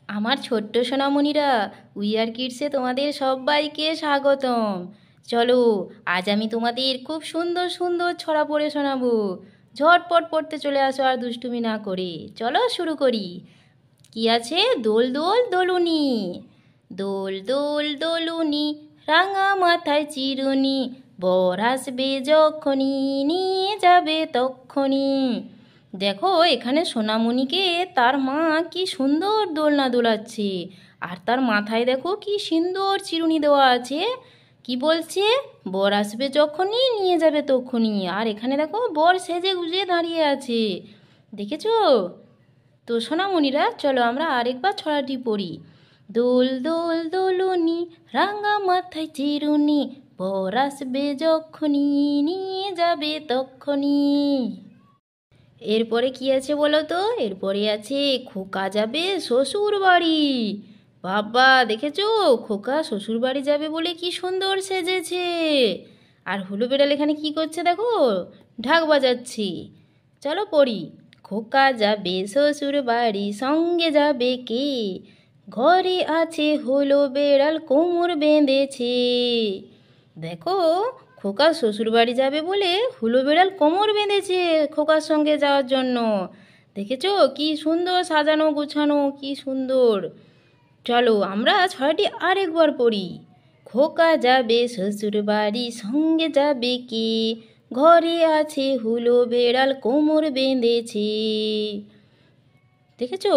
আমার ছোট্ট সোনামণিরা, উই আর কিডসে তোমাদের সবাইকে স্বাগতম। চলো, আজ আমি তোমাদের খুব সুন্দর সুন্দর ছড়া পড়ে শোনাবো। ঝটপট পড়তে চলে আসো আর দুষ্টুমি না করে। চলো শুরু করি। কি আছে? দোল দোল দোলুনি, দোল দোল দোলুনি, রাঙা মাথায় চিরুনি, বর আসবে যখনই, নিয়ে যাবে তক্ষণি। দেখো, এখানে সোনামণিকে তার মা কি সুন্দর দোলনা দোলাচ্ছে, আর তার মাথায় দেখো কি সুন্দর চিরুনি দেওয়া আছে। কি বলছে? বর আসবে যখনই, নিয়ে যাবে তক্ষুনি। আর এখানে দেখো বর সেজে গুজে দাঁড়িয়ে আছে, দেখেছো? তো সোনামণিরা, চলো আমরা আরেকবার ছড়াটি পড়ি। দোল দোল দোলুনি, রাঙা মাথায় চিরুনি, বর আসবে যখনই, নিয়ে যাবে তক্ষণি। এরপরে কি আছে বলো তো? এরপরে আছে খোকা যাবে শ্বশুর বাড়ি। বাবা, দেখেছো? খোকা শ্বশুর বাড়ি যাবে বলে কি সুন্দর সেজেছে। আর হুলো বেড়াল এখানে কি করছে দেখো, ঢাক বাজাচ্ছি। চলো পড়ি। খোকা যাবে শ্বশুর বাড়ি, সঙ্গে যাবে কে? ঘরে আছে হলো বেড়াল, কোমর বেঁধেছে। দেখো, খোকা শ্বশুর বাড়ি যাবে বলে হুলো বেড়াল কোমর বেঁধেছে খোকার সঙ্গে যাওয়ার জন্য। দেখেছো কি সুন্দর সাজানো গুছানো, কি সুন্দর। চলো আমরা ছড়াটি আরেকবার পড়ি। খোকা যাবে শ্বশুর বাড়ি, সঙ্গে যাবে কে? ঘরে আছে হুলো বেড়াল, কোমর বেঁধেছে। দেখেছো?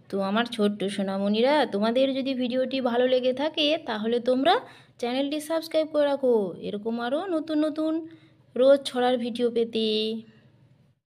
তো আমার ছোট্ট সোনামণিরা, তোমাদের যদি ভিডিওটি ভালো লেগে থাকে তাহলে তোমরা চ্যানেলটি সাবস্ক্রাইব করে রাখো, এরকম আরও নতুন নতুন রোজ ছড়ার ভিডিও পেতে।